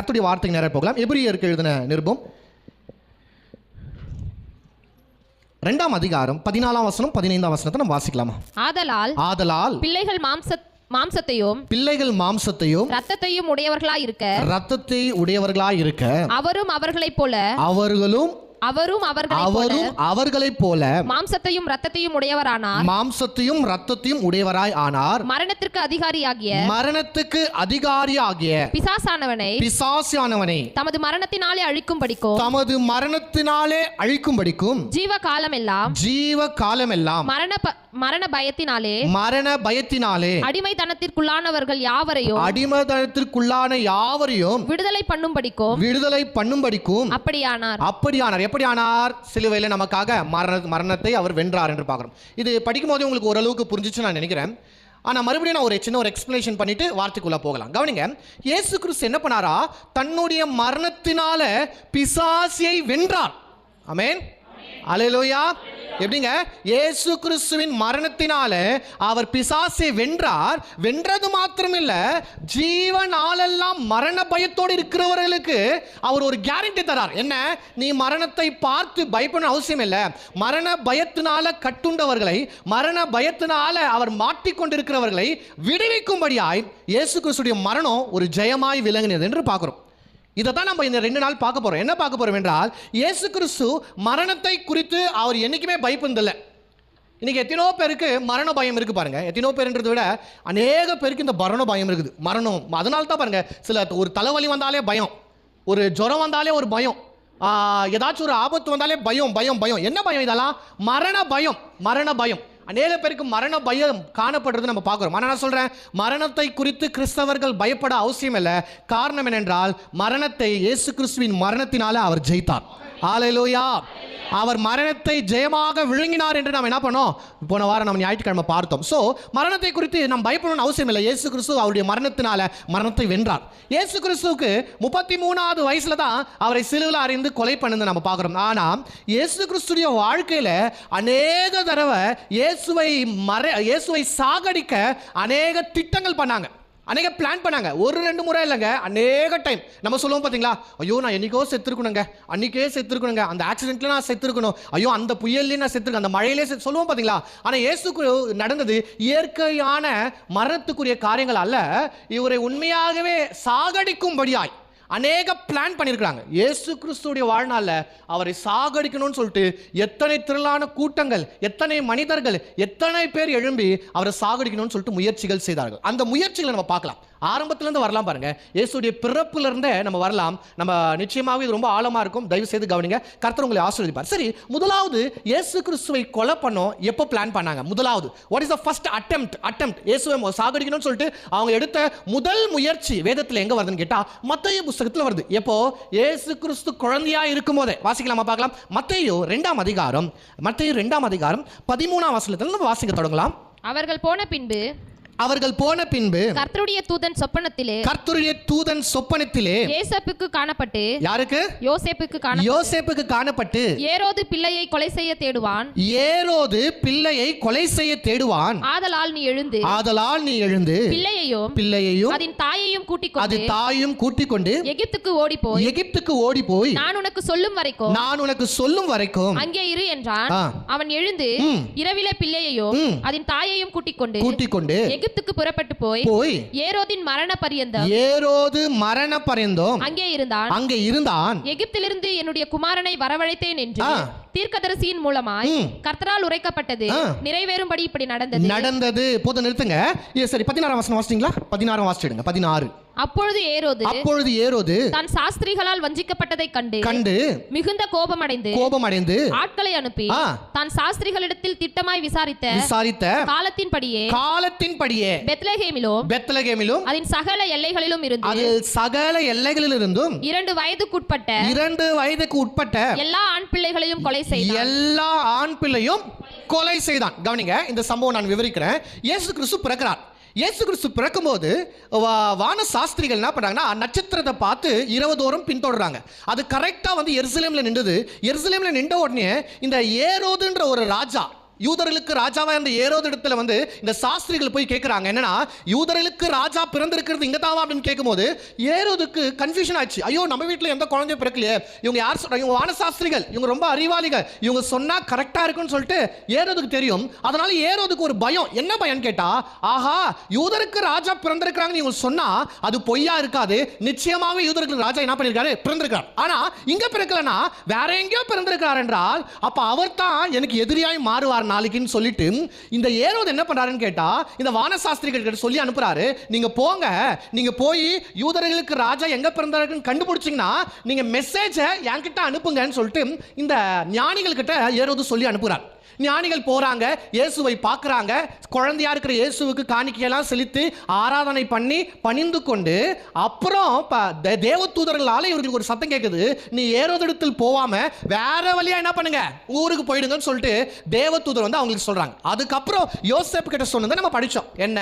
கர்த்தருடைய வார்த்தைக்கு நேரா போகலாம். எபிரியருக்கு எழுதின நிருபம் 2ஆம் அதிகாரம் 14ஆம் வசனம் 15ஆம் வசனத்தை நம்ம வாசிக்கலாமா? ஆதலால் பிள்ளைகள் மாம்சத்தையும் இரத்தத்தையும் உடையவர்களாய் இருக்க அவரும் அவர்களைப் போல மாம்சத்தையும் இரத்தத்தையும் உடையவராய் ஆனார். மரணத்துக்கு அதிகாரியாகிய பிசாசானவனை தமது மரணத்தினாலே அழிக்கும்படிக்கும் ஜீவ காலமெல்லாம் மரண பயத்தினாலே அடிமைத்தனத்திற்குள்ளானவர்கள் யாவரையும் விடுதலை பண்ணும்படிக்கும் அப்படியானார். எப்படியானார்? சிலுவையில் நமக்காக மரணத்தை அவர் வென்றார் என்று பார்க்கிறோம். இது படிக்கும் போது உங்களுக்கு ஓரளவுக்கு புரிஞ்சிச்சு நான் நினைக்கிறேன். ஆனால் மறுபடியும் நான் ஒரு சின்ன எக்ஸ்பிளனேஷன் பண்ணிட்டு வார்த்தைக்குள்ள போகலாம். கவனிங்க, இயேசு கிறிஸ்து என்ன பண்ணாரா? தன்னுடைய மரணத்தினால பிசாசியை வென்றார். ஆமென், அல்லேலூயா. எப்படிங்க? இயேசு கிறிஸ்துவின் மரணத்தினால அவர் பிசாசை வென்றார். வென்றது மாத்திரம் இல்ல, ஜீவ நாளெல்லாம் மரண பயத்தோடு இருக்கிறவர்களுக்கு அவர் ஒரு கேரண்டி தரார். என்ன? நீ மரணத்தை பார்த்து பயப்பட அவசியம் இல்லை. மரண பயத்தினால கட்டுண்டவர்களை, மரண பயத்தினால அவர் மாட்டிக்கொண்டிருக்கிறவர்களை விடுவிக்கும்படியாய் இயேசு கிறிஸ்துடைய மரணம் ஒரு ஜெயமாய் விளங்கினது என்று பார்க்கிறோம். இதை தான் நம்ம இந்த 2 நாள் பார்க்க போறோம். என்ன பார்க்க போறோம் என்றால், இயேசு கிறிஸ்து மரணத்தை குறித்து அவர் என்னைக்குமே பயப்பதில்லை. இன்னைக்கு எத்தனோ பேருக்கு மரண பயம் இருக்கு பாருங்க. எத்தனோ பேருன்றதை விட அநேக பேருக்கு இந்த மரண பயம் இருக்குது. மரணம், அதனால தான் பாருங்க, ஒரு தலைவலி வந்தாலே பயம், ஒரு ஜுரம் வந்தாலே ஒரு பயம், ஏதாச்சும் ஒரு ஆபத்து வந்தாலே பயம். என்ன பயம்? இதெல்லாம் மரண பயம். அநேக பேருக்கு மரண பயம் காணப்படுறது நம்ம பார்க்கிறோம். நான் சொல்றேன், மரணத்தை குறித்து கிறிஸ்தவர்கள் பயப்பட அவசியம் இல்லை. காரணம் என்னென்றால், மரணத்தை இயேசு கிறிஸ்துவின் மரணத்தினால அவர் ஜெயித்தார். ஹல்லேலூயா. அவர் மரணத்தை ஜெயமாக விழுங்கினார் என்று நாம் என்ன பண்ணோம்? போன வாரம் நம்ம ஞாயிற்றுக்கிழமை பார்த்தோம். ஸோ மரணத்தை குறித்து நாம் பயப்படணும்னு அவசியம் இல்லை. இயேசு கிறிஸ்து அவருடைய மரணத்தினால மரணத்தை வென்றார். இயேசு கிறிஸ்துவுக்கு 33வது வயசுல தான் அவரை சிலுவையில் அறைந்து கொலை பண்ணது நம்ம பார்க்கிறோம். ஆனால் இயேசு கிறிஸ்துடைய வாழ்க்கையில அநேக தடவை இயேசுவை சாகடிக்க அநேக திட்டங்கள் பண்ணாங்க, அநேக பிளான் பண்ணாங்க. 1-2 முறை இல்லைங்க, அநேக டைம். நம்ம சொல்லுவோம் பார்த்தீங்களா, ஐயோ நான் என்னைக்கோ செத்துருக்கணுங்க, அன்னைக்கே செத்துருக்கணுங்க, அந்த ஆக்சிடென்ட்ல நான் செத்துருக்கணும், ஐயோ அந்த புயல்லையும் நான் செத்துருக்கேன், அந்த மழையிலே சொல்லுவோம் பார்த்தீங்களா. ஆனால் இயேசுக்கு நடந்தது இயற்கையான மரணத்துக்குரிய காரியங்கள் அல்ல. இவரை உண்மையாகவே சாகடிக்கும்படியாய் அநேக பிளான் பண்ணியிருக்கிறாங்க. இயேசு கிறிஸ்துடைய வாழ்நாளில் அவரை சாகடிக்கணும்னு சொல்லிட்டு எத்தனை திரளான கூட்டங்கள், எத்தனை மனிதர்கள், எத்தனை பேர் எழும்பி அவரை சாகடிக்கணும்னு சொல்லிட்டு முயற்சிகள் செய்தார்கள். அந்த முயற்சிகளை நம்ம பார்க்கலாம். ஆரம்பத்திலிருந்து வரலாம் பாருங்க. இயேசுடைய பிறப்பிலிருந்தே நம்ம வரலாம். நம்ம நிச்சயமாக இது ரொம்ப ஆழமா இருக்கும். தயவு செய்து கவனிங்க. கர்த்தர் உங்களை ஆசீர்வதிப்பார். சரி, முதலாவது இயேசு கிறிஸ்துவை கொலை பண்ணோம் எப்போ பிளான் பண்ணாங்க? முதலாவது, what is the first attempt? இயேசுவை சாகடிக்கணும்னு சொல்லிட்டு அவங்க எடுத்த முதல் முயற்சி வேதத்தில் எங்க வருதுன்னு கேட்டா, மத்தேயு புத்தகத்தில் வருது. எப்போ? இயேசு கிறிஸ்து குழந்தையா இருக்கும் போதே. வாசிக்கலாமா? பார்க்கலாம். மத்தேயு 2ஆம் அதிகாரம் 13ஆம் வசனத்துல நம்ம வாசிக்க தொடங்கலாம். அவர்கள் போன பின்பு கர்த்தருடைய தூதன் சொப்பனத்திலே யோசேப்புக்கு காணப்பட்டு, யாருக்கு? யோசேப்புக்கு காணப்பட்டு, ஏரோது பிள்ளையை கொலை செய்ய தேடுவான். ஆதலால் நீ எழுந்து பிள்ளையையும் அதன் தாயையும் கூட்டிக் கொண்டு எகிப்துக்கு ஓடிப்போய் நான் உனக்கு சொல்லும் வரைக்கும் அங்கே இரு என்றான். அவன் எழுந்து இரவிலே பிள்ளையையும் அதன் தாயையும் கூட்டிக் கொண்டு எகிப்துக்கு புறப்பட்டு போய் ஏரோதின் மரண பரியந்தம் அங்கே இருந்தான். எகிப்திலிருந்து என்னுடைய குமாரனை வரவழைத்தேன் என்று தீர்க்கதரிசியின் மூலமாய் கர்த்தரால் உரைக்கப்பட்டது நிறைவேறும்படி இப்படி நடந்தது. போதும், நிறுத்துங்க. சரி, 16ஆம் வசனம் வாசிங்களா? 16 வாசிடுங்க. 16. அப்பொழுது ஏரோது தான் சாஸ்திரிகளால் வஞ்சிக்கப்பட்டதை கண்டு மிகுந்த கோபமடைந்து ஆட்களை அனுப்பி தான் சாஸ்திரிகளிடத்தில் திட்டமாய் விசாரித்த காலத்தின்படியே பெத்லகேமிலும் அதன் சகல எல்லைகளிலும் இருந்தும் 2 வயதுக்கு உட்பட்ட எல்லா ஆண் பிள்ளைகளையும் கொலை செய்தான். கவனிங்க, இந்த சம்பவம் நான் விவரிக்கிறேன். இயேசு கிறிஸ்து பிறக்கிறார். இயேசு கிறிஸ்து பிறக்கும்போது வான சாஸ்திரிகள் என்ன பண்ணாங்கன்னா, நட்சத்திரத்தை பார்த்து இரவுதோறும் பின்தொடர்றாங்க. அது கரெக்டாக எருசலேமில் நின்றது. எருசலேமில் நின்ற உடனே இந்த ஏரோதுன்ற ஒரு ராஜா, யூதர்களுக்கு ராஜாவா இருந்த ஏரோது இடத்துல வந்து இந்த சாஸ்திரிகள் போய் கேட்குறாங்க, என்னன்னா யூதர்களுக்கு ராஜா பிறந்திருக்கிறது இங்கே தாவா அப்படின்னு கேட்கும்போது ஏரோதுக்கு கன்ஃபியூஷன் ஆச்சு. ஐயோ, நம்ம வீட்டில் எந்த குழந்தையும் பிறக்கலையே, இவங்க யார் சொல்றாங்க, இவங்க வானசாஸ்திரிகள், இவங்க ரொம்ப அறிவாளிகள், இவங்க சொன்னா கரெக்டா இருக்குன்னு சொல்லிட்டு ஏரோதுக்கு தெரியும். அதனால ஏரோதுக்கு ஒரு பயம். என்ன பயம் கேட்டா, ஆஹா யூதருக்கு ராஜா பிறந்திருக்கிறாங்கன்னு இவங்க சொன்னா அது பொய்யா இருக்காது, நிச்சயமாவே யூதருக்கு ராஜா என்ன பண்ணிருக்காரு, பிறந்திருக்கார். ஆனா இங்க பிறக்கலனா வேற எங்கேயோ பிறந்திருக்கிறார் என்றால் அப்ப அவர் தான் எனக்கு எதிரியாய் மாறுவார் நாளைக்குன்னு சொல்லிட்டு இந்த ஏரோது என்ன பண்றாருன்னு கேட்டா, இந்த வானசாஸ்திரிகள் கிட்ட சொல்லி அனுப்புறாரு, நீங்க போங்க, நீங்க போய் யூதர்களுக்கு ராஜா எங்க பிறந்தாருன்னு கண்டுபிடிச்சீங்கன்னா நீங்க மெசேஜை என்கிட்ட அனுப்புங்கன்னு சொல்லிட்டு இந்த ஞானிகள் கிட்ட ஏரோது சொல்லி அனுப்புறார். ஞானிகள் போறாங்க, இயேசுவை பார்க்கறாங்க, குழந்தையா இருக்கிற இயேசுவுக்கு காணிக்கையெல்லாம் செலுத்தி ஆராதனை பண்ணி பணிந்து கொண்டு அப்புறம் தேவதூதர்களால இவர்களுக்கு ஒரு சத்தம் கேட்குது, நீ ஏரோதிடத்தில் போவாம வேற வழியா என்ன பண்ணுங்க, ஊருக்கு போயிடுங்கன்னு சொல்லிட்டு தேவதூதர் வந்து அவங்களுக்கு சொல்றாங்க. அதுக்கப்புறம் யோசேப்பு கிட்ட சொன்னதை நம்ம படிச்சோம். என்ன,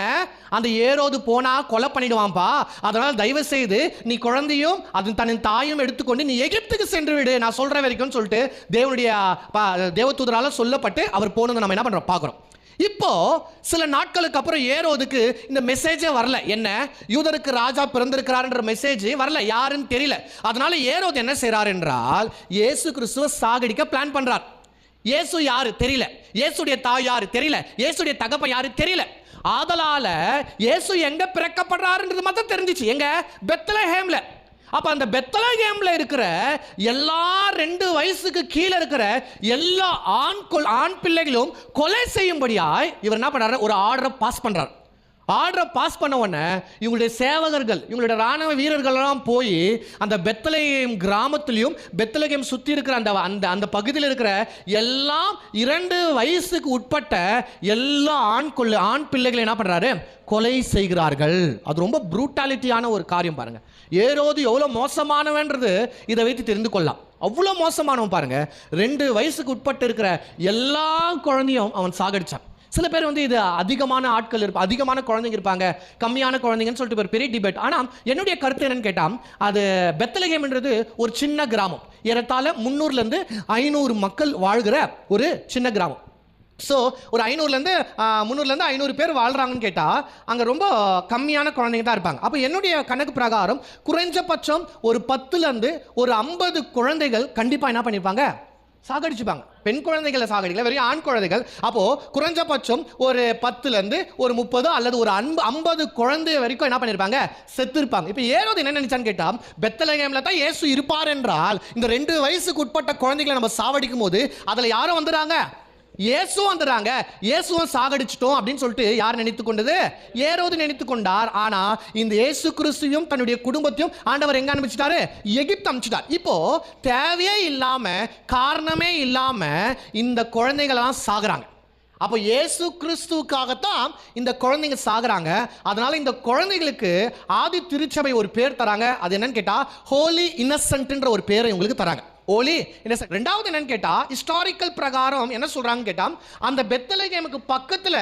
அந்த ஏரோது போனா கொலை பண்ணிடுவான்பா, அதனால தயவு செய்து நீ குழந்தையும் அது தன் தாயும் எடுத்துக்கொண்டு நீ எகிப்துக்கு சென்று விடு, நான் சொல்ற வரைக்கும் சொல்லிட்டு தேவதூதரால சொல்லப்பட்டு அவர் போனதை நம்ம என்ன பண்றோம் பார்க்கிறோம். இப்போ சில நாட்களுக்கு அப்புறம் ஏரோதுக்கு இந்த மெசேஜே வரல. என்ன, யூதருக்கு ராஜா பிறந்திருக்கிறார்ன்ற மெசேஜ் வரல, யாருன்னு தெரியல. அதனால ஏரோது என்ன செய்றார் என்றால் இயேசு கிறிஸ்துவை சாகடிக்க பிளான் பண்றார். இயேசு யாரு தெரியல, இயேசுடைய தாய் யாரு தெரியல, இயேசுடைய தகப்பன் யாரு தெரியல. ஆதலால இயேசு எங்க பிறக்கப்படுறாருன்றது மட்டும் தெரிஞ்சிச்சு, எங்க, பெத்லஹேம்ல. அப்ப அந்த பெத்லஹேம்ல இருக்கிற எல்லா 2 வயசுக்கு கீழே இருக்கிற எல்லா ஆண் பிள்ளைகளும் கொலை செய்யும்படியாய் இவர் என்ன பண்றாரு, ஒரு ஆர்டரை பாஸ் பண்றார். ஆர்டரை பாஸ் பண்ண உடனே இவங்களுடைய சேவகர்கள், இவங்களுடைய ராணுவ வீரர்கள் எல்லாம் போய் அந்த பெத்லஹேம் கிராமத்திலையும் பெத்லஹேம் சுற்றி இருக்கிற அந்த அந்த பகுதியில் இருக்கிற எல்லாம் 2 வயசுக்கு உட்பட்ட எல்லா ஆண் பிள்ளைகளை என்ன பண்றாரு, கொலை செய்கிறார்கள். அது ரொம்ப ப்ரூட்டாலிட்டியான ஒரு காரியம் பாருங்க. ஏரோது எவ்வளவு மோசமானவன்றது இதை வைத்து தெரிந்து கொள்ளலாம். அவ்வளோ மோசமானவன் பாருங்க. 2 வயசுக்கு உட்பட்டு இருக்கிற எல்லா குழந்தையும் அவன் சாகடிச்சான். சில பேர் வந்து இது அதிகமான ஆட்கள் இருப்பாங்க, அதிகமான குழந்தைங்க இருப்பாங்க, கம்மியான குழந்தைங்கன்னு சொல்லிட்டு ஒரு பெரிய டிபேட். ஆனால் என்னுடைய கருத்து என்னன்னு கேட்டால், அது பெத்லஹேம்ன்றது ஒரு சின்ன கிராமம், ஏறத்தாழ 300லேருந்து 500 மக்கள் வாழ்கிற ஒரு சின்ன கிராமம். ஸோ ஒரு 300லேருந்து 500 பேர் வாழ்கிறாங்கன்னு கேட்டால் அங்கே ரொம்ப கம்மியான குழந்தைங்க தான் இருப்பாங்க. அப்போ என்னுடைய கணக்கு பிரகாரம் குறைஞ்சபட்சம் ஒரு 10லேருந்து ஒரு 50 குழந்தைகள் கண்டிப்பாக என்ன பண்ணியிருப்பாங்க, சாகடிச்சுப்பாங்க. பெண் குழந்தைகளை சாகடிக்கல, வெறும் ஆண் குழந்தைகள். அப்போ குறைஞ்சபட்சம் ஒரு 10லேருந்து ஒரு 30 அல்லது ஒரு 50 குழந்தை வரைக்கும் என்ன பண்ணிருப்பாங்க, செத்துருப்பாங்க. இப்போ ஏரோது என்ன நினைச்சான்னு கேட்டா, பெத்லஹேம்ல தான் இயேசு இருப்பார் என்றால் இந்த 2 வயசுக்கு உட்பட்ட குழந்தைகளை நம்ம சாவடிக்கும் போது அதுல யாரும் வந்துடுறாங்க, இயேசுவும் வந்துடுறாங்க, இயேசுவும் சாகடிச்சிட்டோம் அப்படின்னு சொல்லிட்டு யார் நினைத்து கொண்டது, ஏரோது நினைத்து கொண்டார். ஆனா இந்த இயேசு கிறிஸ்துவையும் தன்னுடைய குடும்பத்தையும் ஆண்டவர் எங்க அனுப்பிச்சிட்டாரு, எகிப்து அனுப்பிச்சிட்டார். இப்போ தேவையே இல்லாம காரணமே இல்லாம இந்த குழந்தைகளெல்லாம் சாகுறாங்க. அப்போ இயேசு கிறிஸ்துவுக்காகத்தான் இந்த குழந்தைங்க சாகுறாங்க. அதனால இந்த குழந்தைகளுக்கு ஆதி திருச்சபை ஒரு பேர் தராங்க. அது என்னன்னு கேட்டா ஹோலி இன்னசென்ட்ன்ற ஒரு பேரை இவங்களுக்கு தராங்க. ஓலி இன்னசென்ட். ரெண்டாவது என்னன்னு கேட்டா ஹிஸ்டாரிக்கல் பிரகாரம் என்ன சொல்றாங்கன்னு கேட்டா, அந்த பெத்லஹேமுக்கு பக்கத்துல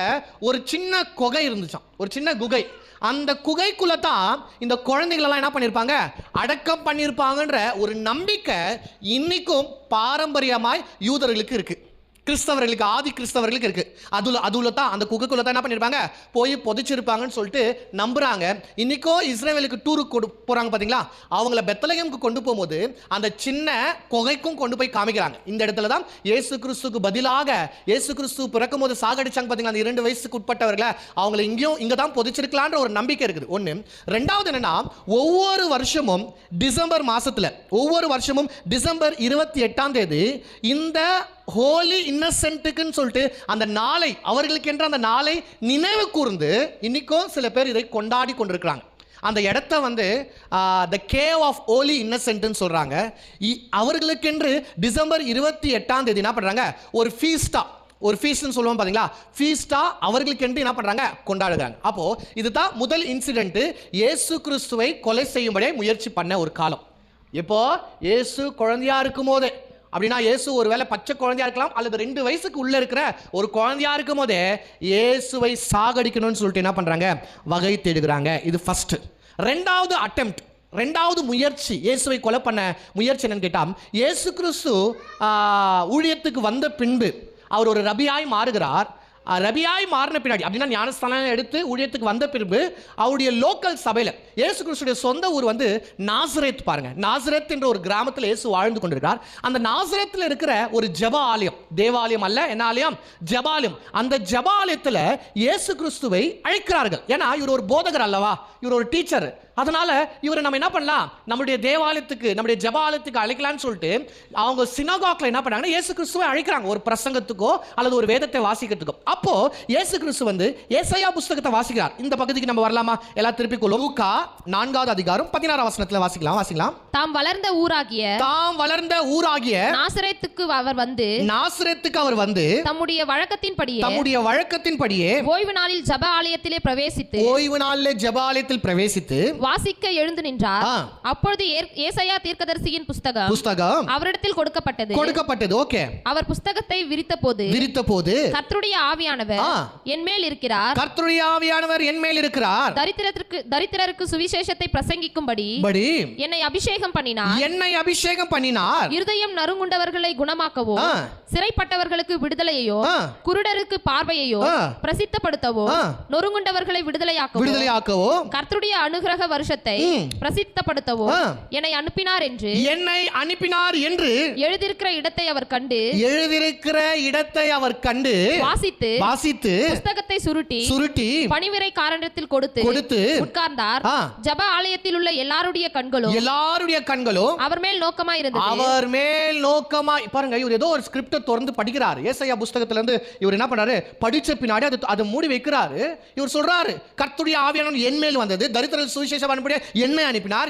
ஒரு சின்ன குகை இருந்துச்சாம், ஒரு சின்ன குகை. அந்த குகைக்குள்ள தான் இந்த குழந்தைகள் எல்லாம் என்ன பண்ணிருப்பாங்க, அடக்கம் பண்ணிருப்பாங்கன்ற ஒரு நம்பிக்கை இன்னைக்கும் பாரம்பரியமாய் யூதர்களுக்கு இருக்கு, கிறிஸ்தவர்களுக்கு, ஆதி கிறிஸ்தவர்களுக்கு இருக்கு. அதுல தான் அந்த குகைக்குள்ள தான் என்ன பண்ணிருப்பாங்க, போய் புதைச்சிருப்பாங்கன்னு சொல்லிட்டு நம்புறாங்க. இன்னைக்கோ இஸ்ரேலுக்கு டூருக்கு போறாங்க பாத்தீங்களா, அவங்கள பெத்லஹேமுக்கு கொண்டு போகும்போது அந்த சின்ன குகைக்கும் கொண்டு போய் காமிக்கிறாங்க. இந்த இடத்துல தான் இயேசு கிறிஸ்துக்கு பதிலாக இயேசு கிறிஸ்து பிறக்கும் போது சாகடிச்சாங்க பாத்தீங்களா, அந்த 2 வயசுக்கு உட்பட்டவர்களை அவங்களை இங்க தான் புதைச்சிருக்கலான்ற ஒரு நம்பிக்கை இருக்குது. ஒண்ணு. ரெண்டாவது என்னன்னா, ஒவ்வொரு வருஷமும் டிசம்பர் மாசத்துல, ஒவ்வொரு வருஷமும் டிசம்பர் 28ஆம் தேதி இந்த ஹோலி இன்னசென்ட்டுக்குன்னு சொல்லிட்டு அந்த நாளை, அவர்களுக்கு என்ற அந்த நாளை நினைவு கூர்ந்து இன்னைக்கும் சில பேர் இதை கொண்டாடி கொண்டிருக்கிறாங்க. அந்த இடத்த வந்து த கேவ் ஆஃப் ஹோலி இன்னசென்ட்னு சொல்றாங்க. அவர்களுக்கென்று டிசம்பர் 28ஆம் தேதி என்ன பண்றாங்க, ஒரு ஃபீஸ்ட்னு சொல்லுவோம் பாத்தீங்களா, ஃபீஸ்டா அவர்களுக்கு என்று என்ன பண்றாங்க, கொண்டாடுறாங்க. அப்போ இதுதான் முதல் இன்சிடென்ட், இயேசு கிறிஸ்துவை கொலை செய்யும்படியே முயற்சி பண்ண ஒரு காலம். இப்போ இயேசு குழந்தையா இருக்கும் போதே, அப்படின்னா இயேசு ஒருவேளை பச்சை குழந்தையா இருக்கலாம், அல்லது 2 வயசுக்கு உள்ள இருக்கிற ஒரு குழந்தையா இருக்கும் போதே இயேசுவை சாகடிக்கணும்னு சொல்லிட்டு என்ன பண்றாங்க, வகை தேடுகிறாங்க. இது ஃபர்ஸ்ட். ரெண்டாவது அட்டெம்ப்ட், ரெண்டாவது முயற்சி, இயேசுவை கொலை பண்ண முயற்சி என்னன்னு கேட்டா, இயேசு கிறிஸ்து ஊழியத்துக்கு வந்த பின்பு அவர் ஒரு ரபியாய் மாறுகிறார். ரபியாய் மாறின பின்னாடி அப்படின்னா ஞானஸ்தானம் எடுத்து ஊழியத்துக்கு வந்த பிறகு அவருடைய லோக்கல் சபையில் இயேசு கிறிஸ்துடைய சொந்த ஊர் வந்து நாசரேத். பாருங்க, நாசரேத் என்ற ஒரு கிராமத்தில் இயேசு வாழ்ந்து கொண்டிருக்கார். அந்த நாசரேத்தில் இருக்கிற ஒரு ஜெப ஆலயம், தேவாலயம் அல்ல, என்ன ஆலயம்? ஜெபாலயம். அந்த ஜெபாலயத்தில் இயேசு கிறிஸ்துவை அழைக்கிறார்கள். ஏன்னா இவர் ஒரு போதகர் அல்லவா, இவர் ஒரு டீச்சர். அதனால இவரை நம்ம என்ன பண்ணலாம், நம்முடைய தேவாலயத்துக்கு, நம்முடைய ஜெபாலயத்துக்கு அழைக்கலாம்னு சொல்லிட்டு அவங்க சினகாக்ல என்ன பண்ணாங்கன்னா இயேசு கிறிஸ்துவை அழைக்கிறாங்க, ஒரு பிரசங்கத்துக்கோ அல்லது ஒரு வேதத்தை வாசிக்கிறதுக்கோ. அப்போ இயேசு கிறிஸ்து வந்து ஏசாயா புஸ்தகத்தை வாசிக்கிறார். இந்த பகுதிக்கு நம்ம வரலாமா? எல்லாம் திருப்பி கொள்ளும். லூக்கா 4வது அதிகாரம் 16வது வசனத்துல வாசிக்கலாம். தாம் வளர்ந்த ஊராகிய நாசரேத்துக்கு அவர் வந்து தம்முடைய வழக்கத்தின்படியே ஓய்வு நாளில் ஜெப ஆலயத்தில் பிரவேசித்து வாசிக்க எழுந்து நின்றார். அப்பொழுது ஏசாயா தீர்க்கதரிசியின் புஸ்தகம் அவரிடத்தில் கொடுக்கப்பட்டது. ஓகே. அவர் புஸ்தகத்தை விரித்தபோது கர்த்தருடைய ஆவியானவர் என் மேல் இருக்கிறார். தரித்திரருக்கு சுவிசேஷத்தை பிரசங்கிக்கும்படி என்னை அபிஷேகம் பண்ணினார். இருதயம் நறுங்குண்டவர்களை குணமாக்கவோ, சிறைப்பட்டவர்களுக்கு விடுதலையோ, குருடருக்கு பார்வையோ பிரசித்தப்படுத்தவோ, நொறுங்குண்டவர்களை விடுதலையாக்கவோ, கர்த்தருடைய அனுகிரக வருஷத்தை பிரசித்தப்படுத்தவோ என்னை அனுப்பினார் என்று எழுதியிருக்கிற இடத்தை அவர் கண்டு வாசித்து புஸ்தகத்தை சுருட்டி பணிவிரைக்காரனிடத்தில் கொடுத்து உட்கார்ந்தார். ஜெப ஆலயத்தில் உள்ள எல்லாருடைய கண்களும் அவர் மேல் நோக்கமாய் பாருங்க. இவர் ஏதோ ஒரு ஸ்கிரிப்ட் திறந்து படிக்கிறார். ஏசாயா புஸ்தகத்துல இருந்து இவர் என்ன பண்றாரு, படிச்ச பின்னாடி அதை மூடி வைக்கிறாரு. இவர் சொல்றாரு, கர்த்தருடைய ஆவியானவர் என் மேல் வந்தது, தரித்திர சுவிசேஷம் அனுப்பிய என்னை அனுப்பினார்,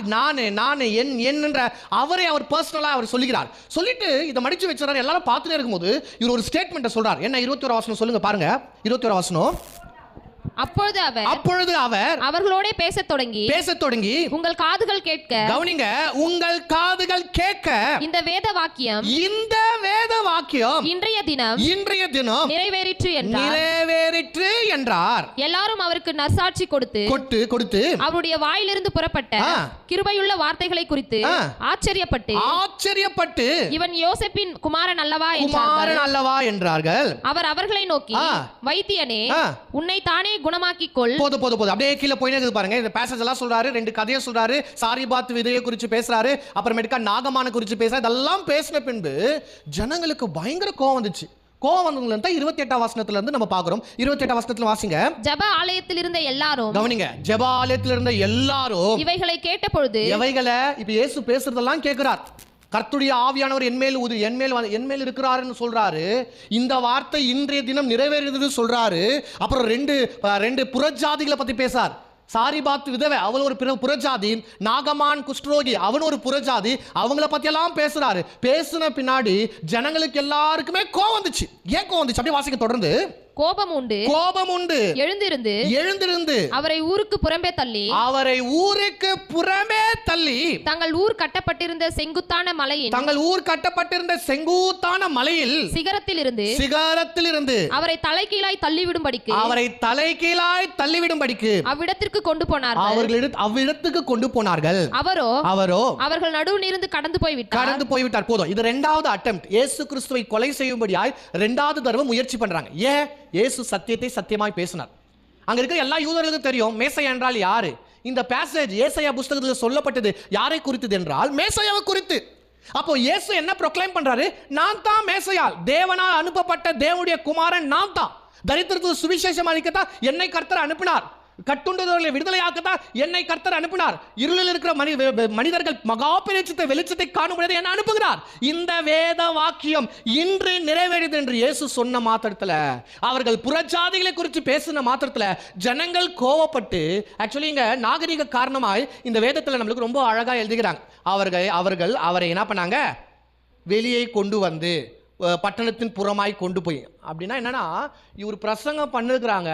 நானே என்ற அவரை அவர் பர்சனலா அவர் சொல்லுகிறார். சொல்லிட்டு இதை மடிச்சு வச்சாரு. எல்லாரும் பார்த்துட்டே இருக்கும்போது இவர் ஒரு ஸ்டேட்மெண்ட் சொல்றார். என்ன? 21 வசனம் சொல்லுங்க பாருங்க. 21 வசனம். அப்பொழுது அவர் அவர்களோட பேசத் தொடங்கி உங்கள் காதுகள் கேட்க, கவனிங்க, உங்கள் காதுகள் கேட்க இந்த வேத வாக்கியம் இன்றைய தினம் நிறைவேறிற்று என்றார். எல்லாரும் அவருக்கு நற்சாட்சி கொடுத்து அவருடைய வாயிலிருந்து புறப்பட்ட கிருபையுள்ள வார்த்தைகளை குறித்து ஆச்சரியப்பட்டு இவன் யோசேப்பின் குமாரன் அல்லவா என்றார்கள். அவர் அவர்களை நோக்கி, வைத்தியனே, உன்னை தானே குணமாக்கிக்கொள். போதும் அப்படியே கீழே போயினே இருக்குது பாருங்க. இந்த பேசேஜ் எல்லாம் சொல்றாரு, 2 கதையை சொல்றாரு. சாரிபாத் விதையை குறித்து பேசுறாரு, அப்புறமேட்டுக்கா நாகமான குறித்து பேசுறாரு. இதெல்லாம் பேசின பின்பு ஜனங்களுக்கு பயங்கர கோவம் வந்துச்சு. கோவம் வந்தவங்க 28 வசனத்துல இருந்து நம்ம பார்க்கிறோம். 28 வசனத்துல வாசிங்க. ஜெப ஆலயத்தில் இருந்த எல்லாரும், கவனிங்க, ஜெப ஆலயத்தில் இருந்த எல்லாரும் இவைகளை கேட்ட பொழுது, இவைகளை இப்ப இயேசு பேசுறதெல்லாம் கேட்கிறார். கர்த்தருடைய ஆவியானவர் என் மேல் இருக்கிறாருன்னு சொல்றாரு. இந்த வார்த்தை இன்றைய தினம் நிறைவேறியது சொல்றாரு. அப்புறம் ரெண்டு புறஜாதிகளை பத்தி பேசார். சாரிபாத் விதவை, அவள் ஒரு புறஜாதி. நாகமான் குஷ்டரோகி, அவன் ஒரு புறஜாதி. அவங்கள பத்தி எல்லாம் பேசுறாரு. பேசின பின்னாடி ஜனங்களுக்கு எல்லாருக்குமே கோவம் வந்துச்சு. ஏன் கோவம் வந்துச்சு? அப்படியே வாசிக்க தொடர்ந்து. கோபம் உண்டு எழுந்திருந்து அவரை ஊருக்கு புறம்பே தள்ளி தங்கள் ஊர் கட்டப்பட்டிருந்த செங்குத்தான மலையில் சிகரத்தில் இருந்து அவரை தலைகீழாய் தள்ளிவிடும்படிக்கு அவ்விடத்திற்கு கொண்டு போனார்கள். அவரோ அவர்கள் நடுவில் இருந்து கடந்து போய்விட்டார். போதும். இது 2வது அட்டெம்ப்ட். இயேசு கிறிஸ்துவை கொலை செய்யும்படியாய் 2வது தடவை முயற்சி பண்றாங்க. ஏன்? இயேசு சத்தியத்தை சத்தியமாய் பேசினார். அங்க இருக்கிற எல்லா யூதர்களுக்கும் தெரியும் மேசையா என்றால் யாரு. இந்த பேசேஜ் ஏசாயா புஸ்தகத்தில் சொல்லப்பட்டது யாரை குறித்தது என்றால் மேசையாவை குறித்து. அப்போ இயேசு என்ன ப்ரொக்ளைம் பண்றாரு? நான் தான் மேசையா, தேவனால் அனுப்பப்பட்ட தேவனுடைய குமாரன் நான் தான். தரித்திரத்துக்கு சுவிசேஷம் அளிக்கத்தான் என்னை கர்த்தர் அனுப்பினார். கட்டுண்டவர்களை விடுதலையாக்கத்தான் என்னை கர்த்தர் அனுப்பினார். இருளில் இருக்கிற மனிதர்கள் மகா வெளிச்சத்தை காணும்பொழுது என்ன அனுப்புகிறார். இந்த வேத வாக்கியம் இன்று நிறைவேறியது என்று இயேசு சொன்ன மாத்திரத்தில், அவர்கள் புறஜாதிகளை குறித்து பேசின மாத்திரத்தில் ஜனங்கள் கோவப்பட்டு, ஆக்சுவலி இங்க நாகரிக காரணமாய் இந்த வேதத்தில் நம்மளுக்கு ரொம்ப அழகா எழுதுகிறாங்க. அவர்கள் அவரை என்ன பண்ணாங்க? வெளியே கொண்டு வந்து பட்டணத்தின் புறமாய் கொண்டு போய். அப்படின்னா என்னன்னா, இவர் பிரசங்கம் பண்ணுகிறாங்க,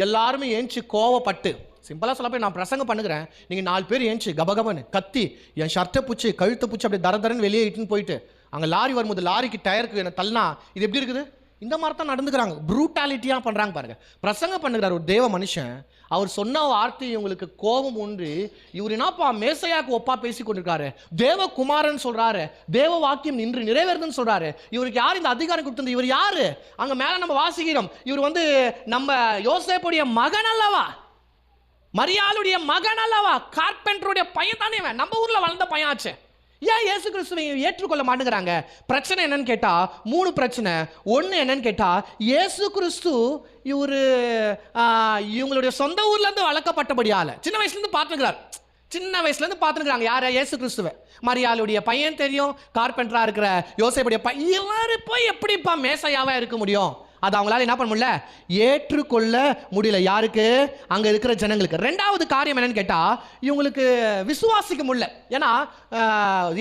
எல்லாருமே ஏஞ்சி கோவப்பட்டு. சிம்பிளாக சொல்ல போய், நான் பிரசங்கம் பண்ணுகிறேன், நீங்கள் 4 பேர் ஏஞ்சி கபகபன்னு கத்தி என் ஷர்ட்டை பூச்சி கழுத்தை பூச்சி அப்படி தரன்னு வெளியே இட்டுன்னு போயிட்டு அங்கே லாரி வரும்போது லாரிக்கு டயருக்கு என்ன தள்ளனா இது எப்படி இருக்குது? இந்த மாதிரி தான் நடந்துக்கிறாங்க, ப்ரூட்டாலிட்டியாக பண்ணுறாங்க பாருங்க. பிரசங்கம் பண்ணுகிறார் ஒரு தேவ மனுஷன், அவர் சொன்ன வார்த்தை இவங்களுக்கு கோபம் ஒன்று, இவர் என்னப்பா மேசையாக்கு ஒப்பா பேசி கொண்டிருக்காரு, தேவகுமாரன் சொல்றாரு, தேவ வாக்கியம் நின்று நிறைவேறுதுன்னு சொல்றாரு, இவருக்கு யார் இந்த அதிகாரம் கொடுத்தது, இவர் யாரு? அங்க மேல நம்ம வாசிக்கிறோம், இவர் நம்ம யோசேப்புடைய மகன் அல்லவா, மரியாளுடைய மகன் அல்லவா, கார்பெண்டருடைய பையன் தானே, நம்ம ஊர்ல வளர்ந்த பையன் ஆச்சு. ஏன் இயேசு கிறிஸ்துவை ஏற்றுக்கொள்ள மாட்டேங்கிறாங்க? பிரச்சனை என்னன்னு கேட்டா 3 பிரச்சனை. ஒன்று என்னன்னு கேட்டா, இயேசு கிறிஸ்து இவங்களுடைய சொந்த ஊர்ல இருந்து வளர்க்கப்பட்டபடியால சின்ன வயசுல இருந்து பார்த்துக்கிறாங்க. யார? இயேசு கிறிஸ்துவை. மரியாளுடைய பையன் தெரியும், கார்பெண்டரா இருக்கிற யோசேப்புடைய பையன், இவரு போய் எப்படிப்பா மேசையாவா இருக்க முடியும்? அது அவங்களால என்ன பண்ண முடியல, ஏற்றுக்கொள்ள முடியல. யாருக்கு? அங்க இருக்கிற ஜனங்களுக்கு. ரெண்டாவது காரியம் என்னன்னு கேட்டா, இவங்களுக்கு விசுவாசிக்க முடியல. ஏன்னா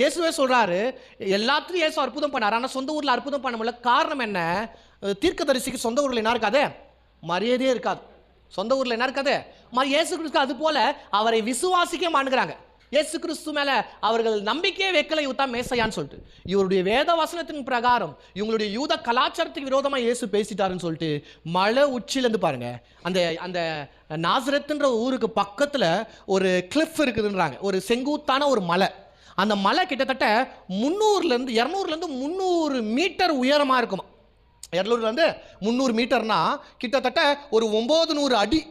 இயேசுவே சொல்றாரு, எல்லாத்துலயும் இயேசு அற்புதம் பண்ணாரு, ஆனா சொந்த ஊர்ல அற்புதம் பண்ண முடியல. காரணம் என்ன? தீர்க்கதரிசிக்கு சொந்த ஊர்ல என்ன இருக்காது? மரியாதையே இருக்காது. சொந்த ஊர்ல என்ன இருக்காது? இயேசு கிறிஸ்து அது போல அவரை விசுவாசிக்க மாட்டேங்கிறாங்க. இயேசு கிறிஸ்து மேல அவர்கள் நம்பிக்கையே வைக்கல, இவர்தான் மேசையான்னு சொல்லிட்டு. இவருடைய வேத வசனத்தின் பிரகாரம் இவங்களுடைய யூத கலாச்சாரத்துக்கு விரோதமா இயேசு பேசிட்டாருன்னு சொல்லிட்டு மலை உச்சியிலேருந்து பாருங்க, அந்த அந்த நாசரத்துன்ற ஊருக்கு பக்கத்துல ஒரு கிளிஃப் இருக்குதுன்றாங்க, ஒரு செங்குத்தான ஒரு மலை. அந்த மலை கிட்டத்தட்ட 200 300 மீட்டர் உயரமா இருக்குமா. 200 300 மீட்டர்னா கிட்டத்தட்ட ஒரு 900 அடி,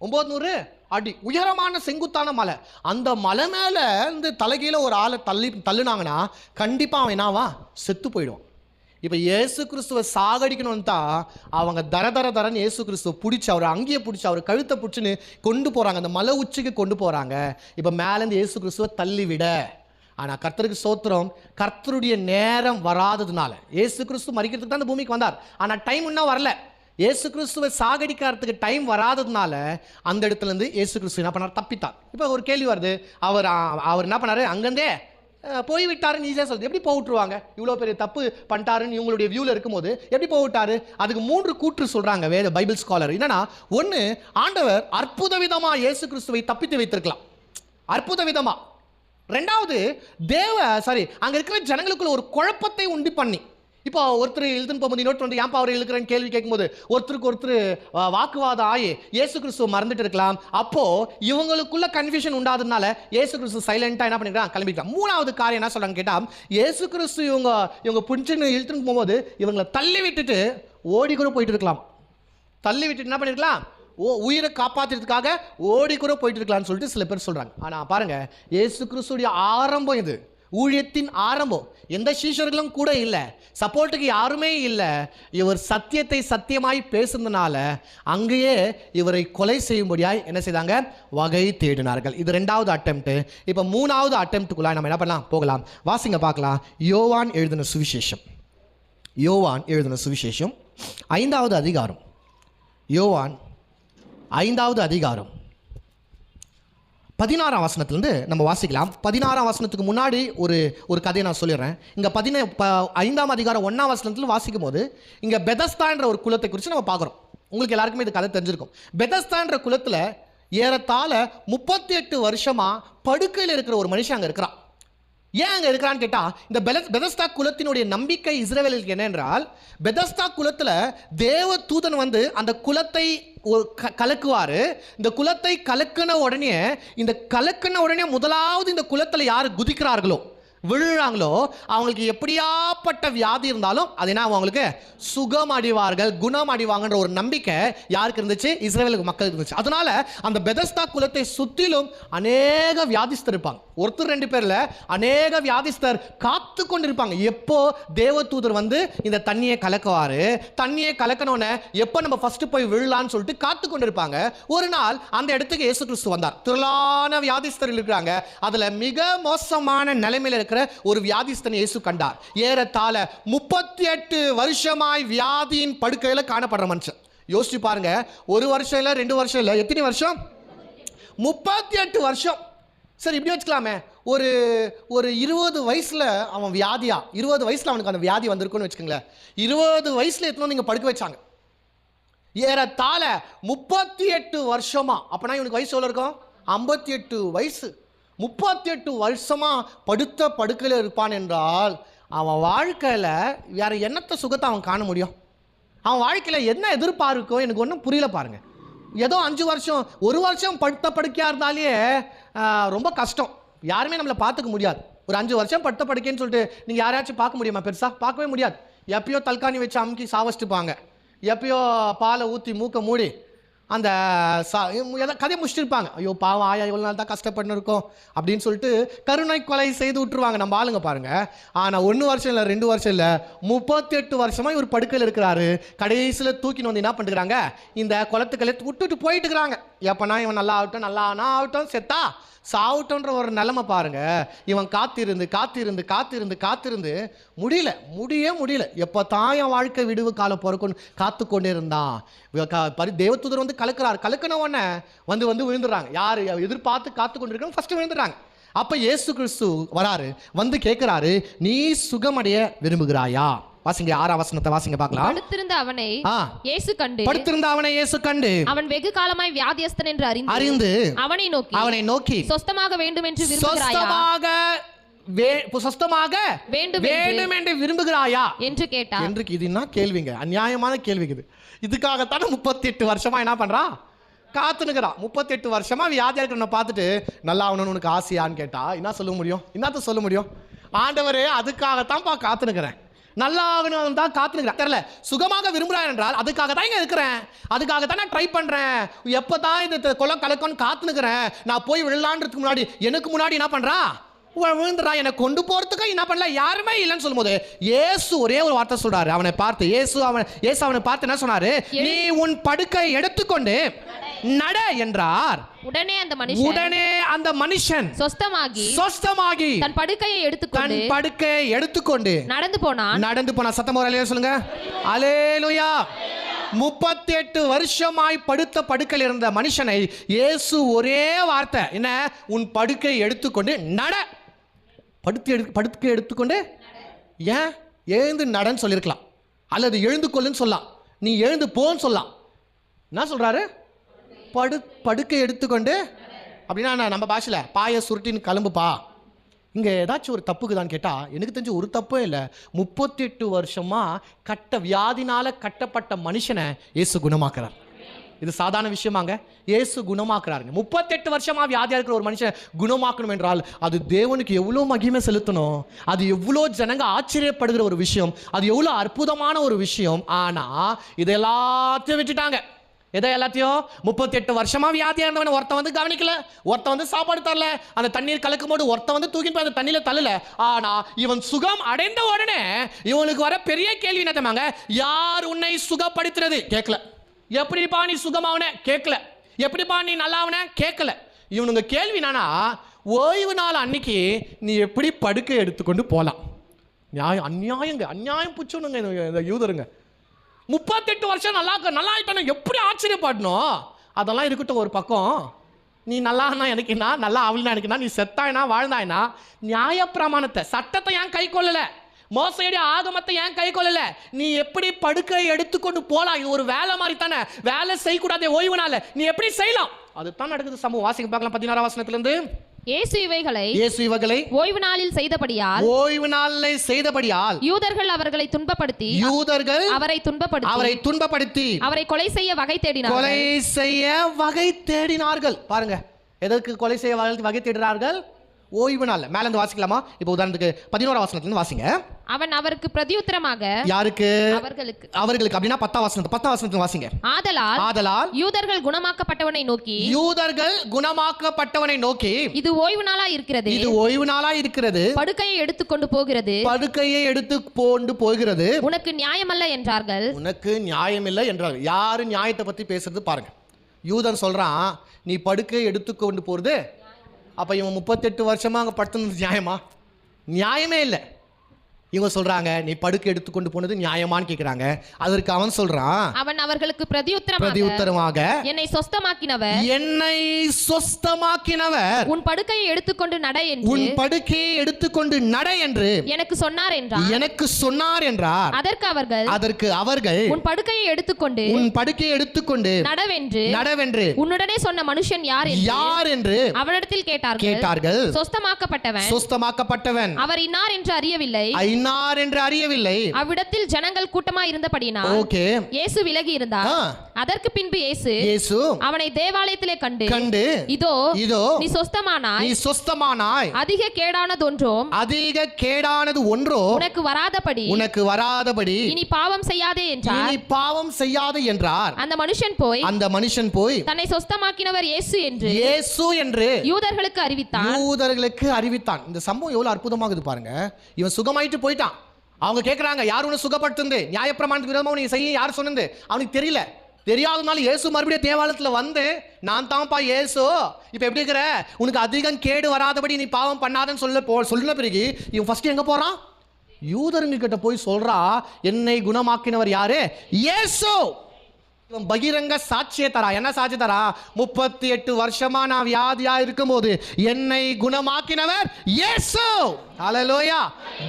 900 அடி உயரமான செங்குத்தான மலை. அந்த மலை மேல இருந்து தலைகீழ ஒரு ஆளை தள்ளுனாங்கன்னா கண்டிப்பா அவன் என்னவா? செத்து போயிடுவான். இப்ப இயேசு கிறிஸ்துவை சாகடிக்கணும்னு தான் அவங்க தரன்னு இயேசு கிறிஸ்துவை பிடிச்சி, அவர் அங்கேயே பிடிச்சி, அவர் கழுத்தை பிடிச்சின்னு கொண்டு போறாங்க, அந்த மலை உச்சிக்கு கொண்டு போறாங்க. இப்ப மேலேருந்து இயேசு கிறிஸ்துவை தள்ளிவிட. ஆனா கர்த்தருக்கு ஸ்தோத்திரம், கர்த்தருடைய நேரம் வராததுனால, இயேசு கிறிஸ்து மரிக்கிறதுக்கு தான் அந்த பூமிக்கு வந்தார், ஆனா டைம் இன்னும் வரல. இயேசு கிறிஸ்துவை சாகடிக்கிறதுக்கு டைம் வராததுனால அந்த இடத்துல இருந்து இயேசு கிறிஸ்து என்ன பண்ணார்? தப்பித்தார். இப்போ ஒரு கேள்வி வருது, அவர் என்ன பண்ணாரு? அங்கேருந்தே போய்விட்டாருன்னு ஈஸியாக சொல்லுது. எப்படி போவிட்டுருவாங்க? இவ்வளோ பெரிய தப்பு பண்ணிட்டாருன்னு இவங்களுடைய வியூவில் இருக்கும்போது எப்படி போவிட்டாரு? அதுக்கு 3 கூற்று சொல்றாங்க வேத பைபிள் ஸ்காலர். என்னன்னா, ஒன்று, ஆண்டவர் அற்புத விதமா இயேசு கிறிஸ்துவை தப்பித்து வைத்திருக்கலாம், அற்புத விதமா. ரெண்டாவது, அங்க இருக்கிற ஜனங்களுக்குள்ள ஒரு குழப்பத்தை உண்டு பண்ணி, இப்போ ஒருத்தர் எழுதுன்னு போகும்போது இன்னொருத்தர் ஏன்பா அவர் எழுதுறேன்னு கேள்வி கேட்கும்போது ஒருத்தருக்கு ஒருத்தர் வாக்குவாதம் ஆகி இயேசு கிறிஸ்துவ மறந்துட்டு இருக்கலாம். அப்போ இவங்களுக்குள்ள கன்ஃபியூஷன் உண்டாததுனால இயேசு கிறிஸ்து சைலண்டா என்ன பண்ணிக்கிறான்? கிளம்பிட்டான். 3வது காரியம் என்ன சொல்றாங்க கேட்டா, இயேசு கிறிஸ்து இவங்க பிடிச்சுன்னு இழுத்துன்னு போகும்போது இவங்களை தள்ளி விட்டுட்டு ஓடி கூட போயிட்டு இருக்கலாம். தள்ளி விட்டுட்டு என்ன பண்ணிருக்கலாம்? உயிரை காப்பாற்றுறதுக்காக ஓடி கூட போயிட்டு இருக்கலாம்னு சொல்லிட்டு சில பேர் சொல்றாங்க. ஆனா பாருங்க, இயேசு கிறிஸ்துடைய ஆரம்பம் இது, ஊழியத்தின் ஆரம்பம். எந்த சீஷர்களும் கூட இல்லை, சப்போர்ட்டுக்கு யாருமே இல்லை. இவர் சத்தியத்தை சத்தியமாய் பேசுனதுனால அங்கேயே இவரை கொலை செய்யும்படியாய் என்ன செய்தாங்க? வகை தேடினார்கள். இது 2வது அட்டெம்ப்ட். இப்போ 3வது அட்டெம்ப்டுக்குள்ள நம்ம என்ன பண்ணலாம்? போகலாம். வாசிங்க பார்க்கலாம். யோவான் எழுதின சுவிசேஷம், யோவான் எழுதின சுவிசேஷம் 5வது அதிகாரம். யோவான் 5வது அதிகாரம் 16ஆம் வசனத்திலிருந்து நம்ம வாசிக்கலாம். 16ஆம் வசனத்துக்கு முன்னாடி ஒரு கதையை நான் சொல்லிடுறேன். இங்கே 5ஆம் அதிகாரம் 1ஆம் வசனத்தில் வாசிக்கும் போது இங்கே பெதஸ்தான்ற ஒரு குலத்தை குறித்து நம்ம பார்க்குறோம். உங்களுக்கு எல்லாருக்குமே இது கதை தெரிஞ்சிருக்கும். பெதஸ்தான்ற குலத்தில் ஏறத்தாழ 38 வருஷமா படுக்கையில் இருக்கிற ஒரு மனுஷன் அங்கே இருக்கிறான். ஏன் அங்கே இருக்கிறான்னு கேட்டால், இந்த பெதஸ்தா குலத்தினுடைய நம்பிக்கை இஸ்ரவேலுக்கு என்ன என்றால், பெதஸ்தா குலத்தில் தேவ தூதன் அந்த குலத்தை கலக்குவாரு. இந்த குலத்தை கலக்கின உடனே முதலாவது இந்த குலத்தில் யார் குதிக்கிறார்களோ, விழுறாங்களோ, அவங்களுக்கு எப்படியாப்பட்ட வியாதி இருந்தாலும் அது என்ன, அவங்களுக்கு சுகம் அடைவார்கள், குணம் அடைவாங்கன்ற ஒரு நம்பிக்கை யாருக்கு இருந்துச்சு? இஸ்ரவேல் மக்களுக்கு இருந்துச்சு. அதனால அந்த பெதஸ்தா குலத்தை சுற்றிலும் அநேக வியாதிஸ்தர் இருப்பாங்க. ஒருத்தர் 2 பேர்ல அநேக வியாதிஸ்தர் காத்து கொண்டிருப்பாங்க. எப்போ தேவதூதர் இந்த தண்ணியை கலக்குவாரு, தண்ணியை கலக்கணும்னு எப்போ நம்ம ஃபர்ஸ்ட் போய் விழலான்னு சொல்லிட்டு காத்து கொண்டிருப்பாங்க. ஒரு நாள் அந்த இடத்துக்கு இயேசு கிறிஸ்து வந்தார். திரளான வியாதிஸ்தர் இருக்கிறாங்க. அதுல மிக மோசமான நிலைமையில இருக்கிற ஒரு வியாதிஸ்தன் இயேசு கண்டார். ஏறத்தாழ 38 வருஷமாய் வியாதியின் படுக்கையில காணப்படுற மனுஷன். யோசிச்சு பாருங்க, 1 வருஷம் இல்ல, 2 வருஷம் இல்ல, எத்தனை வருஷம்? 38 வருஷம். சரி, இப்படி வச்சுக்கலாமே, ஒரு 20 வயசுல அவன் வியாதியா, 20 வயசுல அவனுக்கு அந்த வியாதி வந்திருக்குன்னு வச்சுக்கோங்களேன். 20 வயசுல எத்தனை நீங்க படுக்க வச்சாங்க. ஏறத்தாழ 38 வருஷமா. அப்பனா இவனுக்கு வயசு எவ்வளவு இருக்கும்? 58 வயசு. 38 வருஷமா படுத்த படுக்கையில் இருப்பான் என்றால் அவன் வாழ்க்கையில் வேற என்னத்த சுகத்தை அவன் காண முடியும்? அவன் வாழ்க்கையில் என்ன எதிர்பார்க்கோ எனக்கு ஒன்றும் புரியல பாருங்க. ஏதோ 5 வருஷம் 1 வருஷம் படுத்த படுக்கையாக இருந்தாலே ரொம்ப கஷ்டம். யாருமே நம்மளை பார்த்துக்க முடியாது. ஒரு 5 வருஷம் படுத்த படுக்கைன்னு சொல்லிட்டு நீங்கள் யாரையாச்சும் பார்க்க முடியுமா? பெருசாக பார்க்கவே முடியாது. எப்பயோ தல்காணி வச்சு அமுக்கி சாவச்சிட்டுப்பாங்க, எப்பயோ பாலை ஊற்றி மூக்க மூடி அந்த கதையை முடிச்சிருப்பாங்க. ஐயோ பாவம் ஆயா இவ்வளோ நாள் தான் கஷ்டப்பட்டு இருக்கோம் அப்படின்னு சொல்லிட்டு கருணை கொலை செய்து விட்டுருவாங்க நம்ம ஆளுங்க பாருங்க. ஆனால் 1 வருஷம் இல்லை 2 வருஷம் இல்லை 38 வருஷமாக இவர் படுக்கையில் இருக்கிறாரு. கடைசியில் தூக்கின்னு வந்து என்ன பண்ணிட்டுக்கிறாங்க, இந்த குளத்துக்களை விட்டுட்டு போயிட்டு இருக்கிறாங்க. எப்பனா இவன் நல்லா ஆகட்டும், நல்லா ஆகட்டும், செத்தா சாவுட்டோன்ற ஒரு நிலைமை பாருங்க. இவன் காத்திருந்து முடியல. எப்போ தான் என் வாழ்க்கை விடுவு காலம் பிறக்குன்னு காத்து கொண்டே இருந்தான். தேவதூதர் வந்து கலக்கின உடனே வந்து விழுந்துடுறாங்க. யார் எதிர்பார்த்து காத்து கொண்டு இருக்கணும் ஃபர்ஸ்ட் விழுந்துடுறாங்க. அப்போ இயேசு கிறிஸ்து வராரு, வந்து கேட்கிறாரு, நீ சுகமடைய விரும்புகிறாயா? வாசிங்க 6ஆம் வசனத்தை வாசிங்க பார்க்கலாம். படுத்திருந்த அவனை இயேசு கண்டு அவன் வெகு காலமாய் வியாதியஸ்தன் என்று அறிந்து அவனை நோக்கி சொஸ்தமாக வேண்டும் என்று விரும்புகிறாயா என்று கேட்டார். என்று இது என்ன கேள்விங்க, அநியாயமான கேள்விங்க. இதுக்காகத்தானே 38 வருஷமா என்ன பண்றான், காத்துனுக்கிறான். 38 வருஷமா வியாதியா இருக்கிறவனை பார்த்துட்டு நல்லா ஆகணும்னு உனக்கு ஆசையான்னு கேட்டா என்ன சொல்ல முடியும்? ஆண்டவரே அதுக்காகத்தான் காத்துனுக்கிறேன், நல்லா ஆகணும் தான் காத்துனுக்கிறேன். தெரியல சுகமாக விரும்புகிறான் என்றால் அதுக்காக தான் இங்கே இருக்கிறேன், அதுக்காக தான் நான் ட்ரை பண்ணுறேன். எப்போ தான் இந்த குளம் கலக்கம்னு காத்துனுக்கிறேன். நான் போய் விழலான்றதுக்கு முன்னாடி எனக்கு முன்னாடி என்ன பண்ணுறான், விழுந்துடா. என்னை கொண்டு போகிறதுக்கு என்ன பண்ணல, யாருமே இல்லைன்னு சொல்லும்போது இயேசு ஒரே ஒரு வார்த்தை சொல்றாரு. அவனை பார்த்து இயேசு அவனை பார்த்து என்ன சொன்னாரு, நீ உன் படுக்கை எடுத்துக்கொண்டு நட என்றார். உடனே அந்த மனுஷன் சொஸ்தமாகி தன் படுக்கையை எடுத்துக்கொண்டு நடந்து போனான். சத்தமா அல்லேலூயா சொல்லுங்க. அல்லேலூயா. 38 வருஷமாய் படுத்த படுக்கையில் இருந்த மனுஷனை இயேசு ஒரே வார்த்தை, என்ன, உன் படுக்கை எடுத்துக்கொண்டு நட. படுக்கை எடுத்துக்கொண்டு ஏன் எழுந்து நடன்னு சொல்லியிருக்கலாம், அல்லது எழுந்து கொள்ளுன்னு சொல்லலாம், நீ எழுந்து போன்னு சொல்லலாம். என்ன சொல்றாரு, படுக்கை எடுத்துக்கொண்டு அப்படின்னா நம்ம பாஷையில் பாய சுருட்டின்னு கிளம்புப்பா. இங்கே ஏதாச்சும் ஒரு தப்புக்குதான்னு கேட்டால் எனக்கு தெரிஞ்சு ஒரு தப்பும் இல்லை. 38 வருஷமாக வியாதினால் கட்டப்பட்ட மனுஷனை இயேசு குணமாக்குறார். இது சாதாரண விஷயமாங்க, இயேசு குணமாக்குறாருங்க. 38 வருஷமாக வியாதியாக இருக்கிற ஒரு மனுஷன் குணமாக்கணும் என்றால் அது தேவனுக்கு எவ்வளோ மகிமை செலுத்தணும், அது எவ்வளோ ஜனங்க ஆச்சரியப்படுகிற ஒரு விஷயம், அது எவ்வளோ அற்புதமான ஒரு விஷயம். ஆனால் இது எல்லாத்தையும் விட்டுட்டாங்க. எல்லாத்தையும் 38 வருஷமா வியாதியா இருந்தவன் ஒருத்த வந்து கவனிக்கல, ஒருத்த வந்து சாப்பாடு தரல, அந்த தண்ணீர் கலக்கும் போது ஒருத்த வந்து தூக்கிட்டு அந்த தண்ணியில தள்ளல. ஆனா இவன் சுகம் அடைந்த உடனே இவனுக்கு வர பெரிய கேள்வி என்ன தெரியுமாங்க, யார் உன்னை சுகப்படுத்துறது கேட்கல. எப்படிப்பா நீ சுகமாவன கேட்கல, எப்படிப்பா நீ நல்லாவன கேட்கல. இவனுங்க கேள்வி என்னன்னா, ஓய்வு நாள் அன்னைக்கு நீ எப்படி படுக்கை எடுத்துக்கொண்டு போலாம். அநியாயம் புச்சுனுங்க இந்த யூதருங்க. 38 வருஷம் நல்லா ஆயிட்டானு எப்படி ஆச்சரியப்படணும். அதெல்லாம் இருக்கட்டும் ஒரு பக்கம். நீ நல்லானா எனக்குன்னா, நல்லா அவள்னா எனக்குன்னா, நீ செத்தாயினா வாழ்ந்தாயினா, நியாயப்பிரமாணத்தை சட்டத்தை ஏன் கை கொள்ளல, மோசடி ஆகமத்தை ஏன் கை கொள்ளல, நீ எப்படி படுக்கை எடுத்துக்கொண்டு போலாம். இது ஒரு வேலை மாதிரி தானே, வேலை செய்யக்கூடாத ஓய்வுனால நீ எப்படி செய்யலாம். அதுதான் நடக்குது சமூகம். வாசிக்க பார்க்கலாம் 16ஆம் வசனத்திலிருந்து. இயேசு இவைகளை ஓய்வு நாளில் செய்தபடியால் யூதர்கள் அவரை துன்பப்படுத்தி அவரை கொலை செய்ய வகை தேடினார்கள். பாருங்க, எதற்கு கொலை செய்ய வகை தேடினார்கள்? ஓய்வு நாள். மேல இருந்து வாசிக்கலாமா? இப்போ உதாரணத்துக்கு 11ஆம் வசனத்துல இருந்து வாசிங்க. அவன் அவருக்கு பிரதியுத்தரமாக, யாருக்கு? அவர்களுக்கு. அப்படின்னா 10ஆம் வசனத்துல வாசிங்க. ஆதலால் யூதர்கள் குணமாக்கப்பட்டவனை நோக்கி இது ஓய்வு நாளா இருக்கிறது, படுக்கையை எடுத்துக்கொண்டு போகிறது, உனக்கு நியாயமல்ல என்றார்கள். யாரு நியாயத்தை பத்தி பேசுறது பாருங்க. யூதன் சொல்றான், நீ படுக்கையை எடுத்துக்கொண்டு போறது. அப்போ இவன் 38 வருஷமாக அங்கே படுத்துனது நியாயமே இல்லை. இவங்க சொல்றாங்க, நீ படுக்கை எடுத்துக்கொண்டு போனது நியாயமான்னு கேட்கிறாங்க. அதற்கு அவன் சொல்றான், அவன் அவர்களுக்கு பிரதியுத்தரமாக, என்னை சொஸ்தமாக்கினவர் உன் படுக்கையை எடுத்துக்கொண்டு நட என்று எனக்கு சொன்னார் என்றார். அதற்கு அவர்கள் உன் படுக்கையை எடுத்துக்கொண்டு நடவென்று உன்னுடனே சொன்ன மனுஷன் யார் என்று அவனிடத்தில் கேட்டார்கள். சொஸ்தமாக்கப்பட்டவன் அவர் இன்னார் என்று அறியவில்லை இன்னார் என்று அறியவில்லை. அவ்விடத்தில் ஜனங்கள் கூட்டமாய் இருந்தபடியினால் ஓகே இயேசு விலகி இருந்தார். அதற்கு பின்பு இயேசு அவனை தேவாலயத்திலே கண்டு இதோ நீ சொஸ்தமானாய் அதிக கேடானது ஒன்றோ உனக்கு வராதபடி இனி பாவம் செய்யாதே என்றார். அந்த மனுஷன் போய் தன்னை சொஸ்தமாக்கினவர் இயேசு என்று யூதர்களுக்கு அறிவித்தான். இந்த சம்பவம் எவ்வளவு அற்புதமாகுது பாருங்க. இவன் சுகமாயிட்டு போயிட்டான். அவங்க கேட்கறாங்க, யார் உன்னை சுகப்படுத்துந்து? நியாயப்பிரமாணத்துக்கு விரோதமா நீ செய்ய யார் சொன்னது? அவனுக்கு தெரியல. தெரியாதனால இயேசு மறுபடியும் தேவாலயத்தில் வந்து, நான் தான்ப்பா இயேசு, இப்போ எப்படி இருக்கிற, உனக்கு அதிகம் கேடு வராதபடி நீ பாவம் பண்ணாதன்னு சொல்ல பிறகு இவன் ஃபர்ஸ்ட் எங்க போறான்? யூதருங்க கிட்ட போய் சொல்றா, என்னை குணமாக்கினவர் யாரு? இயேசு. இவன் பகிரங்க சாட்சியை தரா. என்ன சாட்சி தரா? 38 வருஷமா நான் வியாதியா இருக்கும்போது என்னை குணமாக்கினவர் இயேசு. ஹல்லேலூயா.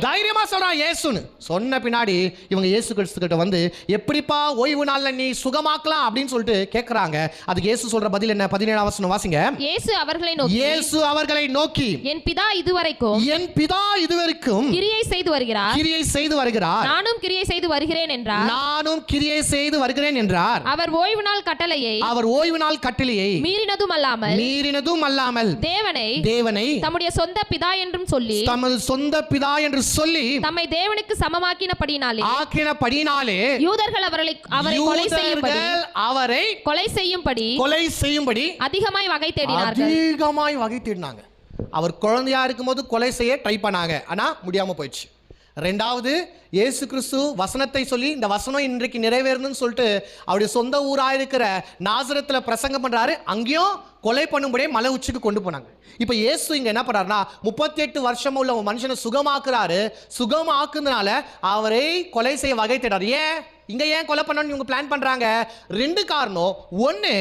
தைரியமா சொல்றான் இயேசுன்னு. சொன்ன பின்னாடி இவங்க இயேசு கிறிஸ்து கிட்ட வந்து, எப்படிப்பா ஓய்வு நாள்ல நீ சுகமாக்கலாம் அப்படின்னு சொல்லிட்டு கேட்கறாங்க. அதுக்கு இயேசு சொல்ற பதில் என்ன? 17ஆம் வசனம் வாசிங்க. இயேசு அவர்களை நோக்கி என் பிதா இதுவரைக்கும் கிரியை செய்து வருகிறார், நானும் கிரியை செய்து வருகிறேன் என்றார். அவர் ஓய்வு நாள் கட்டளையை மீறினதும் அல்லாமல் தேவனை தம்முடைய சொந்த பிதா என்றும் சொல்லி தம்மை தேவனுக்கு சமமாக்கினபடினாலே யூதர்கள் அவரை கொலை செய்யும்படி அதிகமாய் வகை தேடினாங்க. அவர் குழந்தையா இருக்கும்போது கொலை செய்ய ட்ரை பண்ணாங்க, ஆனா முடியாம போயிடுச்சு. ரெண்டாவது, இயேசு கிறிஸ்து வசனத்தை சொல்லி, இந்த வசனம் இன்றைக்கு நிறைவேறணும்னு சொல்லிட்டு அவருடைய சொந்த ஊராக இருக்கிற நாசரத்தில் பிரசங்கம் பண்றாரு. அங்கேயும் கொலை பண்ணும்படியே மலை உச்சிக்கு கொண்டு போனாங்க. இப்போ இயேசு இங்க என்ன பண்றாருன்னா, 38 வருஷம் உள்ள மனுஷனை சுகமாக்குறாரு. சுகமாக்குறதுனால அவரை கொலை செய்ய வகை தேடாரு. ஏன் கொலை பண்ணணும்னு இவங்க பிளான் பண்றாங்க? 2 காரணம். ஒன்று,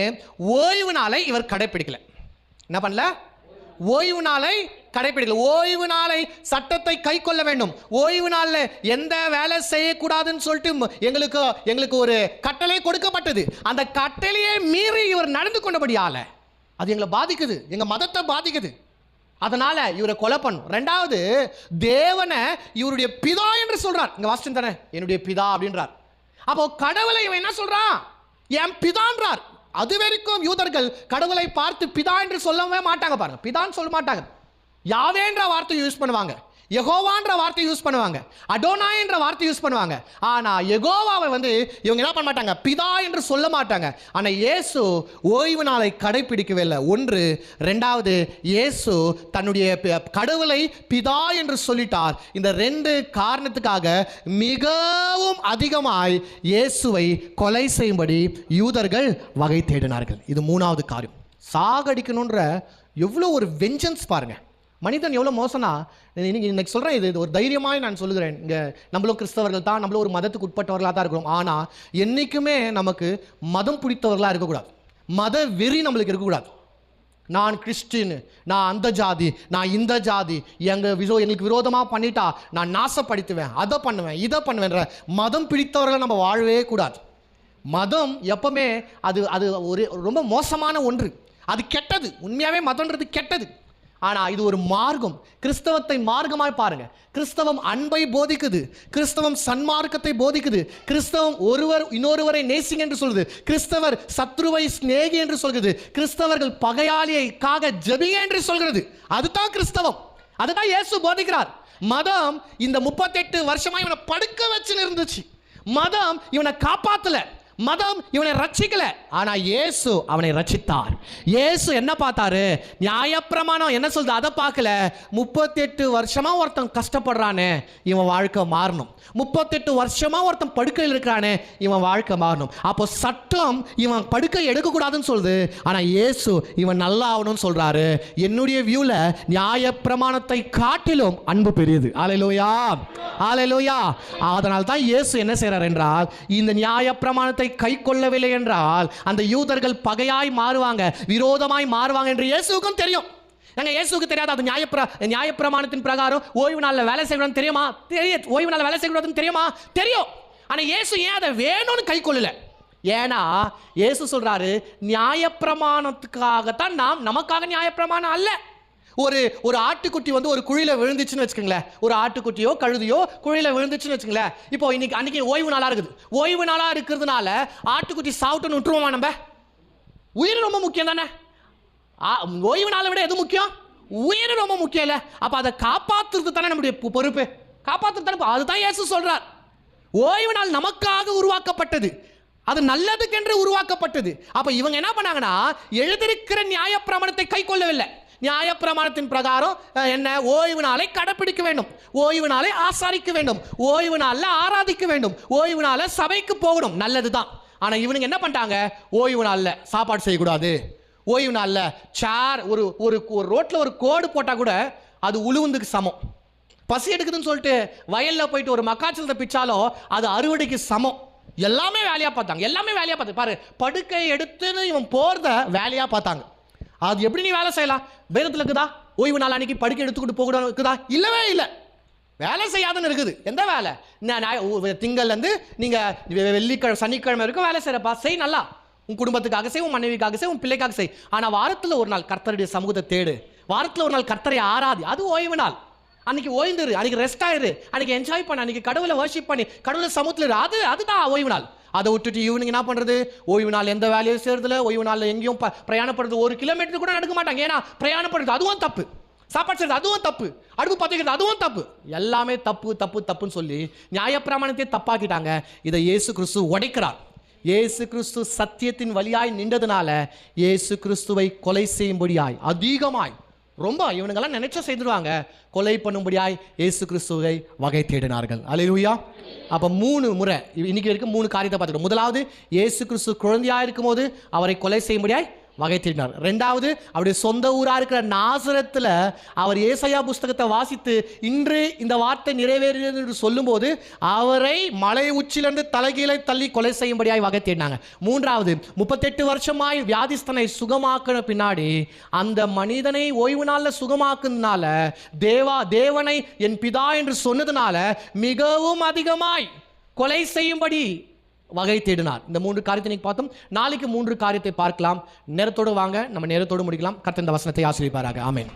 ஓய்வு நாளை இவர் கடைபிடிக்கல. என்ன பண்ணல? ஓய்வு நாளை கடைபிடிக்கல. ஓய்வு நாளை சட்டத்தை கை கொள்ள வேண்டும். ஓய்வு நாளில் எந்த வேலை செய்யக்கூடாதுன்னு சொல்லிட்டு எங்களுக்கு ஒரு கட்டளை கொடுக்கப்பட்டது. அந்த கட்டளையை மீறி இவர் நடந்து கொண்டபடியால அது எங்களை பாதிக்குது, எங்க மதத்தை பாதிக்குது. அதனால இவரை கொலை பண்ணும். ரெண்டாவது, தேவனை இவருடைய பிதா என்று சொல்றார். இங்க வாசிச்சு தானே, என்னுடைய பிதா அப்படின்றார். அப்போ கடவுளை இவன் என்ன சொல்றான்? என் பிதான்றார். அது வரைக்கும் யூதர்கள் கடவுளை பார்த்து பிதா என்று சொல்லவே மாட்டாங்க. பாருங்க, பிதான்னு சொல்ல மாட்டாங்க. யாவேன்ற வார்த்தை யூஸ் பண்ணுவாங்க, யெகோவான்ற வார்த்தை யூஸ் பண்ணுவாங்க, அடோனாய் என்ற வார்த்தை யூஸ் பண்ணுவாங்க. ஆனா யெகோவாவை வந்து இவங்க என்ன பண்ண மாட்டாங்க? பிதா என்று சொல்ல மாட்டாங்க. ஆனா இயேசு ஓய்வு நாளை கடைபிடிக்கவே இல்லை. ஒன்று. ரெண்டாவது, இயேசு தன்னுடைய கடவுளை பிதா என்று சொல்லிட்டார். இந்த 2 காரணத்துக்காக மிகவும் அதிகமாய் இயேசுவை கொலை செய்யும்படி யூதர்கள் வகை தேடினார்கள். இது 3வது காரியம். சாகடிக்கணுன்ற எவ்வளோ ஒரு வெஞ்சன்ஸ் பாருங்க. மனிதன் எவ்வளோ மோசனா, இன்னைக்கு சொல்கிறேன், இது ஒரு தைரியமாய் நான் சொல்லுகிறேன். இங்கே நம்மளும் கிறிஸ்தவர்கள் தான், நம்மளும் ஒரு மதத்துக்கு உட்பட்டவர்களாக தான் இருக்கிறோம். ஆனால் என்றைக்குமே நமக்கு மதம் பிடித்தவர்களாக இருக்கக்கூடாது. மத வெறி நம்மளுக்கு இருக்கக்கூடாது. நான் கிறிஸ்டின், நான் அந்த ஜாதி, நான் இந்த ஜாதி, எங்களுக்கு விரோதமாக பண்ணிட்டா நான் நாசப்படுத்துவேன், அதை பண்ணுவேன், இதை பண்ணுவேன்ற மதம் பிடித்தவர்களை நம்ம வாழவே கூடாது. மதம் எப்பவுமே அது ஒரு ரொம்ப மோசமான ஒன்று. அது கெட்டது. உண்மையாகவே மதம்ன்றது கெட்டது. ஆனால் இது ஒரு மார்க்கம். கிறிஸ்தவத்தை மார்க்கமாய் பாருங்க. கிறிஸ்தவம் அன்பை போதிக்குது, கிறிஸ்தவம் சன்மார்க்கத்தை போதிக்குது, கிறிஸ்தவம் ஒருவர் இன்னொருவரை நேசிங்க என்று சொல்லுது, கிறிஸ்தவர் சத்ருவை சிநேகி என்று சொல்கிறது, கிறிஸ்தவர்கள் பகையாளியைக்காக ஜெபிங்க என்று சொல்கிறது. அதுதான் கிறிஸ்தவம். அதுதான் இயேசு போதிக்கிறார். மதம் இந்த 38 வருஷமா இவனை படுக்க வச்சுன்னு இருந்துச்சு. மதம் இவனை காப்பாத்தல, மதம் இவனை ரட்சிக்கல. ஆனா இயேசு அவனை ரட்சித்தார். இயேசு என்ன பார்த்தாரு? நியாயப்பிரமாணம் என்ன சொல்றது அதை பார்க்கல. 38 வருஷமா ஒருத்தன் கஷ்டப்படுறானே, இவன் வாழ்க்கை மாறணும். 38 வருஷமா ஒருத்தன் படுக்கையில் இருக்கிறானே, இவன் வாழ்க்கை மாறணும். அப்போ சட்டம் இவன் படுக்கை எடுக்கக்கூடாதுன்னு சொல்லுது. ஆனா இயேசு இவன் நல்லா ஆகணும்னு சொல்றாரு. என்னுடைய வியூல நியாயப்பிரமாணத்தை காட்டிலும் அன்பு பெரியது. அல்லேலூயா, அல்லேலூயா. அதனால தான் இயேசு என்ன செய்றார் என்றால், இந்த நியாயப்பிரமாணத்தை கை கொள்ளவில்லை என்றால் அந்த யூதர்கள் பகையாய் மாறுவாங்க, விரோதமாய் மாறுவாங்க என்று இயேசுவுக்கும் தெரியும். இயேசுக்கு தெரியாது அது நியாயப்பிரமாணத்தின் பிரகாரம் ஓய்வு நாளில் வேலை செய்யணும் தெரியுமா? தெரியும். ஓய்வு நாளில் வேலை செய்யக்கூடாதுன்னு தெரியுமா? தெரியும். ஆனா இயேசு ஏன் அதை வேணும்னு கை கொள்ளல? ஏன்னா இயேசு சொல்றாரு, நியாயப்பிரமாணத்துக்காகத்தான் நமக்காக நியாயப்பிரமாணம் அல்ல. ஒரு ஆட்டுக்குட்டி வந்து ஒரு குழியில விழுந்துச்சுன்னு வச்சுக்கோங்களேன், ஒரு ஆட்டுக்குட்டியோ கழுதியோ குழியில விழுந்துச்சுன்னு வச்சுக்கோங்களேன். இப்போ அன்னைக்கு ஓய்வு நாளா இருக்குது. ஓய்வு நாளா இருக்கிறதுனால ஆட்டுக்குட்டி சாப்பிட்டுன்னு விட்டுருவோமா? நம்ம உயிர் ரொம்ப முக்கியம் தானே. ஓய்வு நாளை விட எது முக்கியம்? உயிர் ரொம்ப முக்கியம் இல்ல. அப்ப அதை காப்பாற்றுறது தானே நம்முடைய பொறுப்பு. காப்பாற்றுறது தானே. அதுதான் இயேசு சொல்றார். ஓய்வு நாள் நமக்காக உருவாக்கப்பட்டது, அது நல்லதுக்கென்று உருவாக்கப்பட்டது. அப்ப இவங்க என்ன பண்ணாங்கன்னா, எழுதியிருக்கிற நியாயப்பிரமாணத்தை கை கொள்ளவில்லை. நியாயப்பிரமாணத்தின் பிரகாரம் என்ன? ஓய்வு நாளை கடைபிடிக்க வேண்டும், ஓய்வு நாளை ஆசாரிக்க வேண்டும், ஓய்வு நாளில் ஆராதிக்க வேண்டும், ஓய்வு நாளில் சபைக்கு போகணும், நல்லதுதான். ஆனா இவனுங்க என்ன பண்ணிட்டாங்க? ஓய்வு நாளில் சாப்பாடு செய்யக்கூடாது, ஓய்வு நாளில் சேர் ஒரு ரோட்ல ஒரு கோடு போட்டா கூட அது உழுவுந்துக்கு சமம். பசி எடுக்குதுன்னு சொல்லிட்டு வயல்ல போயிட்டு ஒரு மக்காச்சலத்தை பிச்சாலும் அது அறுவடைக்கு சமம். எல்லாமே வேலையா பார்த்தாங்க, எல்லாமே வேலையா பார்த்து பாரு. படுக்கை எடுத்துன்னு இவன் போறத வேலையா பார்த்தாங்க. அது எப்படி நீ வேலை செய்யலாம்? வேதத்தில் இருக்குதா ஓய்வு நாள் அன்னைக்கு படுக்கை எடுத்துக்கிட்டு போக இருக்குதா? இல்லவே இல்லை. வேலை செய்யாதுன்னு இருக்குது. எந்த வேலை? திங்கள்ல இருந்து நீங்க வெள்ளிக்கிழமை சனிக்கிழமை வரைக்கும் வேலை செய்யறப்பா, செய், நல்லா உன் குடும்பத்துக்காக செய், உன் மனைவிக்காக செய், உன் பிள்ளைக்காக செய். ஆனா வாரத்தில் ஒரு நாள் கர்த்தருடைய சமூகத்தை தேடு, வாரத்தில் ஒரு நாள் கர்த்தரை ஆராதி, அது ஓய்வு நாள். அன்னைக்கு ஓய்ந்துரு, அன்னைக்கு ரெஸ்ட் ஆயிரு, அன்னைக்கு என்ஜாய் பண்ண, அன்னைக்கு கடவுளை வர்ஷிப் பண்ணி கடவுளை சமூகத்தில் அதுதான் ஓய்வு நாள். அதை விட்டுட்டு ஈவினிங் என்ன பண்றது? ஓய்வு நாள் எந்த வேலையும் செய்யறதுல, ஓய்வு நாள் எங்கேயும் பிரயாணப்படுறது, 1 கிலோமீட்டர் கூட நடக்க மாட்டாங்க. ஏன்னா பிரயாணப்படுறது அதுவும் தப்பு, சாப்பாடு செய்யறது அதுவும் தப்பு, அடுப்பு பற்ற வைக்கிறது அதுவும் தப்பு. எல்லாமே தப்பு தப்பு தப்புன்னு சொல்லி நியாயப்பிரமாணத்தை தப்பாக்கிட்டாங்க. இதை இயேசு கிறிஸ்து உடைக்கிறார். இயேசு கிறிஸ்து சத்தியத்தின் வழியாய் நின்றதுனால இயேசு கிறிஸ்துவை கொலை செய்யும்படியாய் அதிகமாய் ரொம்ப இவனுங்கெல்லாம் நினைச்சா செய்துடுவாங்க, கொலை பண்ணும்படியாய் இயேசு கிறிஸ்துவை வகை தேடினார்கள். அல்லேலூயா. அப்போ 3 முறை இன்னைக்கு வரைக்கும் 3 காரியத்தை பார்த்துட்டோம். முதலாவது, இயேசு கிறிஸ்து குழந்தையாக இருக்கும் போது அவரை கொலை செய்யும்படியாய் வகை தேடினார். 2வது, அவருடைய சொந்த ஊராக இருக்கிற நாசரத்தில் அவர் ஏசாயா புஸ்தகத்தை வாசித்து இன்று இந்த வார்த்தை நிறைவேறியது என்று சொல்லும்போது அவரை மலை உச்சிலிருந்து தலைகீழை தள்ளி கொலை செய்யும்படியாய் வகை தேடினாங்க. 3வது, 38 வருஷமாய் வியாதிஸ்தனை சுகமாக்கின பின்னாடி அந்த மனிதனை ஓய்வு நாளில் சுகமாக்குனால தேவனை என் பிதா என்று சொன்னதுனால மிகவும் அதிகமாய் கொலை செய்யும்படி வகை தேடினார். இந்த 3 காரியத்தை நீங்க பார்த்தோம். நாளைக்கு 3 காரியத்தை பார்க்கலாம். நேரத்தோடு வாங்க, நம்ம நேரத்தோடு முடிக்கலாம். கர்த்தர் இந்த வசனத்தை ஆசீர்வதிப்பாராக. ஆமென்.